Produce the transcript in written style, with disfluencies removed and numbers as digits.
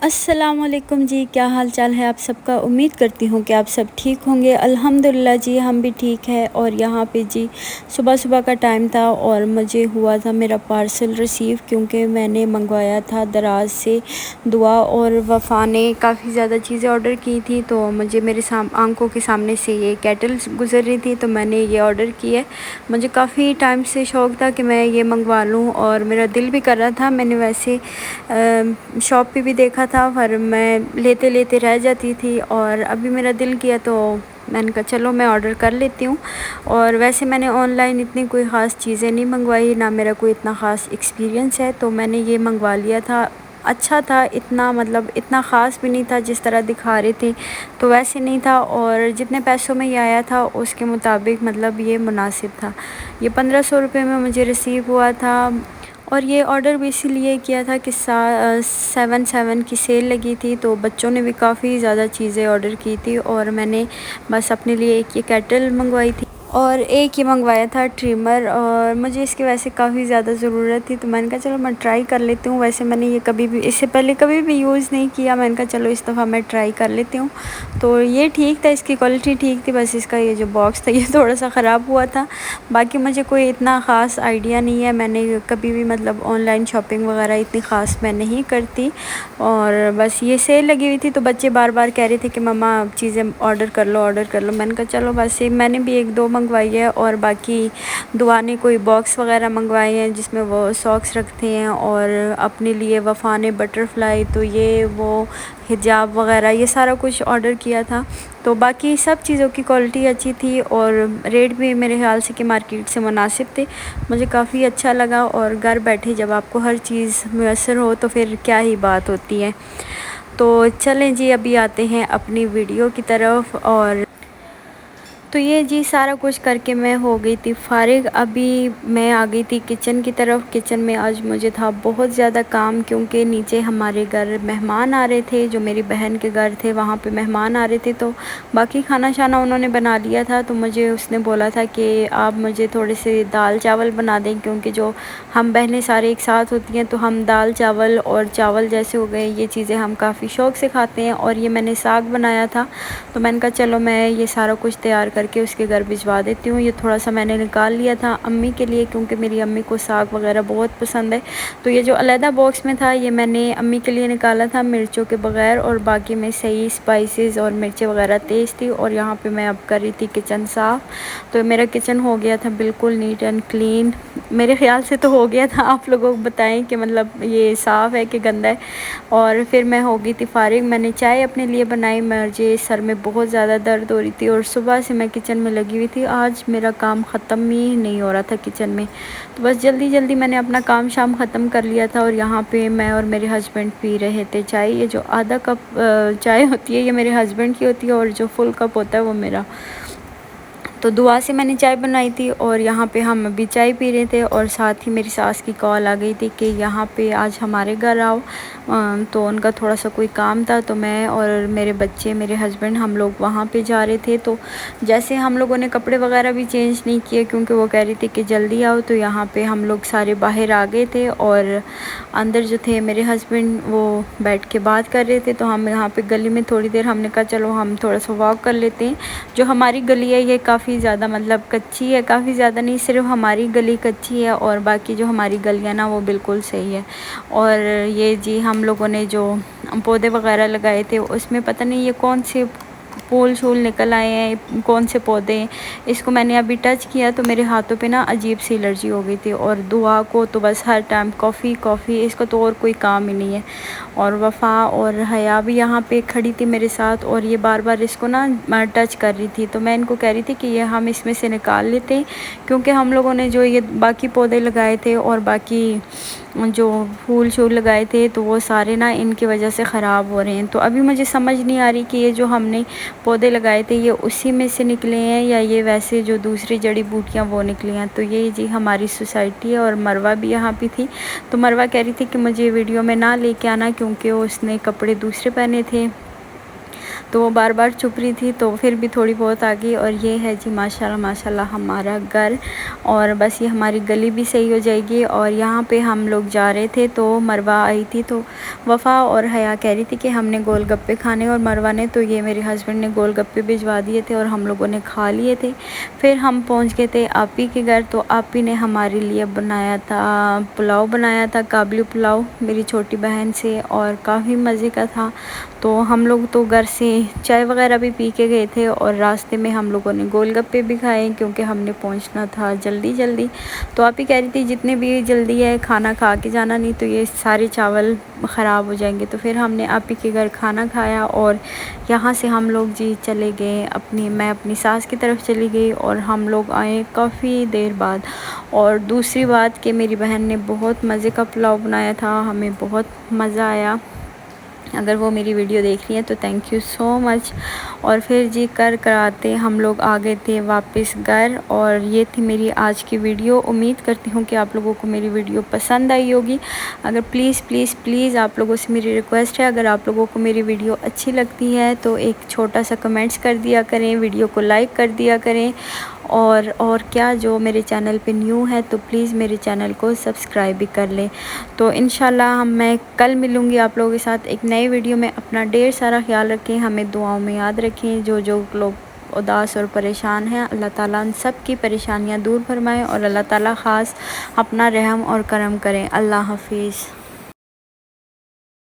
السلام علیکم جی، کیا حال چال ہے آپ سب کا؟ امید کرتی ہوں کہ آپ سب ٹھیک ہوں گے۔ الحمدللہ جی ہم بھی ٹھیک ہے۔ اور یہاں پہ جی صبح کا ٹائم تھا اور مجھے ہوا تھا میرا پارسل ریسیو، کیونکہ میں نے منگوایا تھا دراز سے۔ دعا اور وفا نے کافی زیادہ چیزیں آرڈر کی تھی، تو مجھے میرے آنکھوں کے سامنے سے یہ کیٹل گزر رہی تھی، تو میں نے یہ آرڈر کی ہے۔ مجھے کافی ٹائم سے شوق تھا کہ میں یہ منگوا لوں، اور میرا دل بھی کر رہا تھا۔ میں نے ویسے شاپ پہ بھی دیکھا تھا، پر میں لیتے رہ جاتی تھی، اور ابھی میرا دل کیا تو میں نے کہا چلو میں آرڈر کر لیتی ہوں۔ اور ویسے میں نے آن لائن اتنی کوئی خاص چیزیں نہیں منگوائی، نہ میرا کوئی اتنا خاص ایکسپیرینس ہے، تو میں نے یہ منگوا لیا تھا۔ اچھا تھا، اتنا خاص بھی نہیں تھا جس طرح دکھا رہے تھے، تو ویسے نہیں تھا، اور جتنے پیسوں میں یہ آیا تھا اس کے مطابق یہ مناسب تھا۔ یہ 1500 روپے میں مجھے ریسیو ہوا تھا، اور یہ آرڈر بھی اسی لیے کیا تھا کہ 7/7 کی سیل لگی تھی، تو بچوں نے بھی کافی زیادہ چیزیں آرڈر کی تھی، اور میں نے بس اپنے لیے ایک یہ کیٹل منگوائی تھی اور ایک یہ منگوایا تھا ٹریمر، اور مجھے اس کی ویسے کافی زیادہ ضرورت تھی، تو میں نے کہا چلو میں ٹرائی کر لیتی ہوں۔ ویسے میں نے یہ اس سے پہلے کبھی بھی یوز نہیں کیا، میں نے کہا چلو اس دفعہ میں ٹرائی کر لیتی ہوں۔ تو یہ ٹھیک تھا، اس کی کوالٹی ٹھیک تھی، بس اس کا یہ جو باکس تھا یہ تھوڑا سا خراب ہوا تھا۔ باقی مجھے کوئی اتنا خاص آئیڈیا نہیں ہے، میں نے کبھی بھی آن لائن شاپنگ وغیرہ اتنی خاص میں نہیں کرتی، اور بس یہ سیل لگی ہوئی تھی تو بچے بار بار کہہ رہے تھے کہ مما چیزیں آرڈر کر لو۔ میں نے کہا چلو بس میں نے بھی 1-2 منگوائی ہے، اور باقی دعا نے کوئی باکس وغیرہ منگوائے ہیں جس میں وہ ساکس رکھتے ہیں، اور اپنے لیے وفا نے بٹر فلائی، تو یہ وہ حجاب وغیرہ یہ سارا کچھ آرڈر کیا تھا۔ تو باقی سب چیزوں کی کوالٹی اچھی تھی، اور ریٹ بھی میرے خیال سے کہ مارکیٹ سے مناسب تھے۔ مجھے کافی اچھا لگا، اور گھر بیٹھے جب آپ کو ہر چیز میسر ہو تو پھر کیا ہی بات ہوتی ہے۔ تو چلیں جی ابھی آتے ہیں اپنی ویڈیو کی طرف، اور تو یہ جی سارا کچھ کر کے میں ہو گئی تھی فارغ۔ ابھی میں آ گئی تھی کچن کی طرف۔ کچن میں آج مجھے تھا بہت زیادہ کام، کیونکہ نیچے ہمارے گھر مہمان آ رہے تھے، جو میری بہن کے گھر تھے وہاں پہ مہمان آ رہے تھے، تو باقی کھانا شانا انہوں نے بنا لیا تھا، تو مجھے اس نے بولا تھا کہ آپ مجھے تھوڑے سے دال چاول بنا دیں، کیونکہ جو ہم بہنیں سارے ایک ساتھ ہوتی ہیں تو ہم دال چاول اور چاول جیسے ہو گئے یہ چیزیں ہم کافی شوق سے کھاتے ہیں، اور یہ میں نے ساگ بنایا تھا، تو میں نے کہا چلو میں یہ سارا کچھ تیار کر کے اس کے گھر بھجوا دیتی ہوں۔ یہ تھوڑا سا میں نے نکال لیا تھا امی کے لیے، کیونکہ میری امی کو ساگ وغیرہ بہت پسند ہے، تو یہ جو علیحدہ باکس میں تھا یہ میں نے امی کے لیے نکالا تھا مرچوں کے بغیر، اور باقی میں صحیح اسپائسز اور مرچیں وغیرہ تیز تھی، اور یہاں پہ میں اب کر رہی تھی کچن صاف۔ تو میرا کچن ہو گیا تھا بالکل نیٹ اینڈ کلین، میرے خیال سے تو ہو گیا تھا، آپ لوگوں کو بتائیں کہ یہ صاف ہے کہ گندا ہے۔ اور پھر میں ہو گئی تھی فارغ، میں نے چائے اپنے لیے بنائی، مجھے سر میں بہت زیادہ درد ہو رہی تھی، اور صبح سے میں کچن میں لگی ہوئی تھی، آج میرا کام ختم ہی نہیں ہو رہا تھا کچن میں، تو بس جلدی میں نے اپنا کام شام ختم کر لیا تھا، اور یہاں پہ میں اور میرے ہسبینڈ پی رہے تھے چائے۔ یہ جو آدھا کپ چائے ہوتی ہے یہ میرے ہسبینڈ کی ہوتی ہے، اور جو فل کپ ہوتا ہے وہ میرا۔ تو دعا سے میں نے چائے بنائی تھی، اور یہاں پہ ہم ابھی چائے پی رہے تھے، اور ساتھ ہی میری ساس کی کال آ گئی تھی کہ یہاں پہ آج ہمارے گھر آؤ، تو ان کا تھوڑا سا کوئی کام تھا، تو میں اور میرے بچے میرے ہسبینڈ ہم لوگ وہاں پہ جا رہے تھے۔ تو جیسے ہم لوگوں نے کپڑے وغیرہ بھی چینج نہیں کیے، کیونکہ وہ کہہ رہی تھی کہ جلدی آؤ، تو یہاں پہ ہم لوگ سارے باہر آ گئے تھے، اور اندر جو تھے میرے ہسبینڈ وہ بیٹھ کے بات کر رہے تھے، تو ہم یہاں پہ گلی میں تھوڑی دیر ہم نے کہا چلو ہم تھوڑا سا واک کر لیتے ہیں۔ جو ہماری گلی ہے یہ کافی زیادہ کچی ہے، کافی زیادہ نہیں، صرف ہماری گلی کچی ہے، اور باقی جو ہماری گلیاں نا وہ بالکل صحیح ہے۔ اور یہ جی ہم لوگوں نے جو پودے وغیرہ لگائے تھے اس میں پتہ نہیں یہ کون سے پھول شول نکل آئے ہیں، کون سے پودے ہیں، اس کو میں نے ابھی ٹچ کیا تو میرے ہاتھوں پہ نا عجیب سی الرجی ہو گئی تھی، اور دعا کو تو بس ہر ٹائم کافی اس کو تو اور کوئی کام ہی نہیں ہے۔ اور وفا اور حیا بھی یہاں پہ کھڑی تھی میرے ساتھ، اور یہ بار بار اس کو نا ٹچ کر رہی تھی، تو میں ان کو کہہ رہی تھی کہ یہ ہم اس میں سے نکال لیتے ہیں، کیونکہ ہم لوگوں نے جو یہ باقی پودے لگائے تھے اور باقی جو پھول شول لگائے تھے تو وہ سارے نا ان کی وجہ سے خراب ہو رہے ہیں۔ تو ابھی مجھے سمجھ نہیں آ رہی کہ یہ جو ہم نے پودے لگائے تھے یہ اسی میں سے نکلے ہیں یا یہ ویسے جو دوسری جڑی بوٹیاں وہ نکلی ہیں۔ تو یہ جی ہماری سوسائٹی ہے، اور مروہ بھی یہاں پہ تھی، تو مروہ کہہ رہی تھی کہ مجھے ویڈیو میں نہ لے کے آنا، کیونکہ اس نے کپڑے دوسرے پہنے تھے، تو وہ بار بار چھپ رہی تھی تو پھر بھی تھوڑی بہت آ گئی۔ اور یہ ہے جی ماشاءاللہ ماشاءاللہ ہمارا گھر، اور بس یہ ہماری گلی بھی صحیح ہو جائے گی۔ اور یہاں پہ ہم لوگ جا رہے تھے تو مروہ آئی تھی، تو وفا اور حیا کہہ رہی تھی کہ ہم نے گول گپے کھانے، اور مروہ نے تو یہ میرے ہسبینڈ نے گول گپے بھجوا دیے تھے اور ہم لوگوں نے کھا لیے تھے۔ پھر ہم پہنچ گئے تھے آپی کے گھر، تو آپی نے ہمارے لیے بنایا تھا پلاؤ، بنایا تھا کابلی پلاؤ میری چھوٹی بہن سے، اور کافی مزے کا تھا۔ تو ہم لوگ تو گھر سے چائے وغیرہ بھی پی کے گئے تھے، اور راستے میں ہم لوگوں نے گول گپے بھی کھائے کیونکہ ہم نے پہنچنا تھا جلدی جلدی۔ تو آپی کہہ رہی تھی جتنے بھی جلدی ہے کھانا کھا کے جانا، نہیں تو یہ سارے چاول خراب ہو جائیں گے۔ تو پھر ہم نے آپی کے گھر کھانا کھایا، اور یہاں سے ہم لوگ جی چلے گئے میں اپنی ساس کی طرف چلی گئی، اور ہم لوگ آئے کافی دیر بعد۔ اور دوسری بات کہ میری بہن نے بہت مزے کا پلاؤ بنایا تھا، ہمیں بہت مزہ آیا۔ اگر وہ میری ویڈیو دیکھ رہی ہیں تو تھینک یو سو مچ۔ اور پھر جی کراتے ہم لوگ آ گئے تھے واپس گھر، اور یہ تھی میری آج کی ویڈیو۔ امید کرتی ہوں کہ آپ لوگوں کو میری ویڈیو پسند آئی ہوگی۔ اگر پلیز پلیز پلیز آپ لوگوں سے میری ریکویسٹ ہے، اگر آپ لوگوں کو میری ویڈیو اچھی لگتی ہے تو ایک چھوٹا سا کمنٹس کر دیا کریں، ویڈیو کو لائک کر دیا کریں، اور کیا جو میرے چینل پہ نیو ہے تو پلیز میرے چینل کو سبسکرائب بھی کر لیں۔ تو انشاءاللہ میں کل ملوں گی آپ لوگوں کے ساتھ ایک نئی ویڈیو میں۔ اپنا ڈھیر سارا خیال رکھیں، ہمیں دعاؤں میں یاد رکھیں۔ جو لوگ اداس اور پریشان ہیں، اللہ تعالیٰ ان سب کی پریشانیاں دور فرمائے، اور اللہ تعالیٰ خاص اپنا رحم اور کرم کریں۔ اللہ حافظ۔